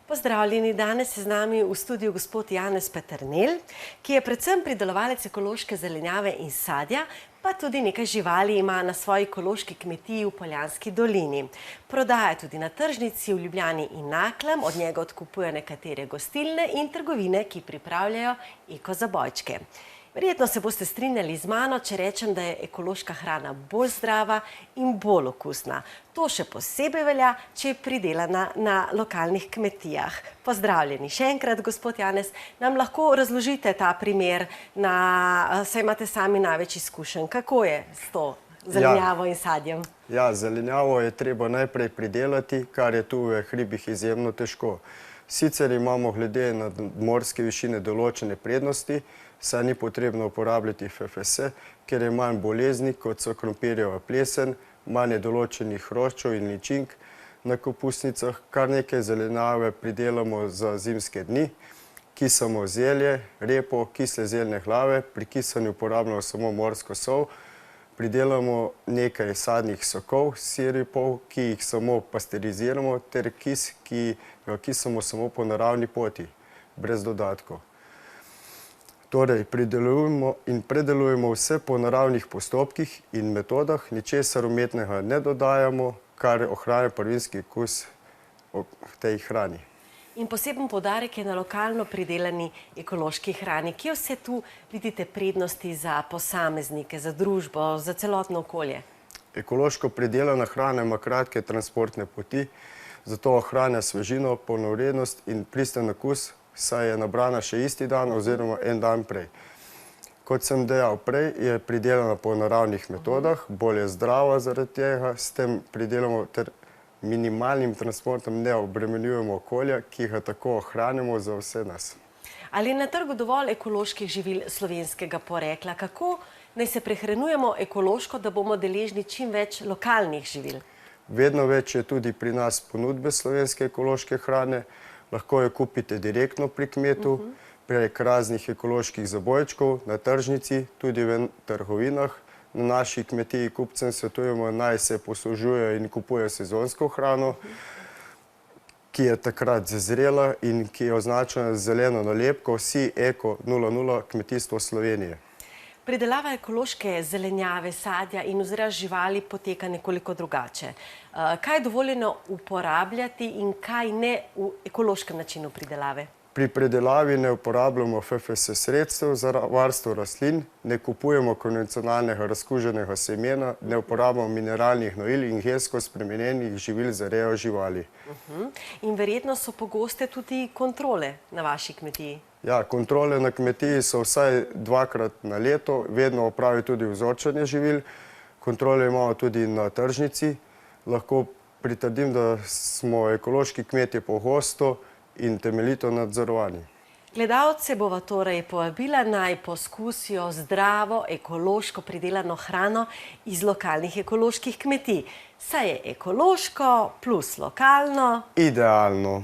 Pozdravljeni, danes je z nami v studiu gospod Janez Peternelj, ki je predvsem pridelovalec ekološke zelenjave in sadja, pa tudi nekaj živali ima na svoji ekološki kmetiji v Poljanski dolini. Prodaja tudi na tržnici v Ljubljani in Naklem, od njega odkupuje nekatere gostilne in trgovine, ki pripravljajo eko zabojčke. Verjetno se boste strinjali z mano, če rečem, da je ekološka hrana bolj zdrava in bolj okusna. To še posebej velja, če je pridelana na lokalnih kmetijah. Pozdravljeni še enkrat, gospod Janez. Nam lahko razložite ta primer, saj imate sami največ izkušenj. Kako je s to zelenjavo in sadjem? Ja, zelenjavo je treba najprej pridelati, kar je tu v hribih izjemno težko. Sicer imamo glede na morske višine določene prednosti, saj ni potrebno uporabljati FFS, ker je manj bolezni, kot so krompirjeva plesen, manj je določenih hroščev in ličink na kapusnicah. Kar nekaj zelenjave pridelamo za zimske dni, kisamo zelje, repo, kisle zeljne glave, pri kisanju uporabljamo samo morsko sol, pridelamo nekaj sadnih sokov, sirupov, ki jih samo pasteriziramo, ter kis, ki ga kisamo samo po naravni poti, brez dodatkov. Torej, pridelujemo in predelujemo vse po naravnih postopkih in metodah, ničesar umetnega ne dodajamo, kar ohranja prvinski okus tej hrani. In poseben poudarek je na lokalno pridelani ekološki hrani. Kje vse tu vidite prednosti za posameznike, za družbo, za celotno okolje? Ekološko pridelana hrana ima kratke transportne poti, zato ohranja svežino, polnovrednost in pristen okus, saj je nabrana še isti dan oziroma en dan prej. Kot sem dejal prej, je pridelana po naravnih metodah, bolj je zdrava zaradi tega, s tem pridelamo ter minimalnim transportom ne obremenjujemo okolja, ki ga tako ohranjamo za vse nas. Ali je na trgu dovolj ekoloških živil slovenskega porekla? Kako naj se prehranjujemo ekološko, da bomo deležni čim več lokalnih živil? Vedno več je tudi pri nas ponudbe slovenske ekološke hrane. Lahko jo kupite direktno pri kmetu, prek raznih ekoloških zabojčkov, na tržnici, tudi v trgovinah. Na naši kmetiji kupcem svetujemo, naj se poslužujejo in kupujejo sezonsko hrano, ki je takrat zazrela in ki je označena z zeleno nalepko Vsi Eko 00 Kmetijstvo Slovenije. Pridelava ekološke zelenjave, sadja in vzreja živali poteka nekoliko drugače. Kaj je dovoljeno uporabljati in kaj ne v ekološkem načinu pridelave? Pri predelavi ne uporabljamo FFS sredstev za varstvo rastlin, ne kupujemo konvencionalnega razkuženega semena, ne uporabljamo mineralnih gnojil in gensko spremenjenih živil za rejo živali. In verjetno so pogoste tudi kontrole na vaši kmetiji? Ja, kontrole na kmetiji so vsaj dvakrat na leto, vedno opravi tudi vzorčenje živil. Kontrole imamo tudi na tržnici. Lahko pritrdim, da smo ekološki kmetje pogosto in temeljito nadzorovani. Gledalce bova torej povabila, naj poskusijo zdravo, ekološko pridelano hrano iz lokalnih ekoloških kmetij. Saj je ekološko plus lokalno idealno.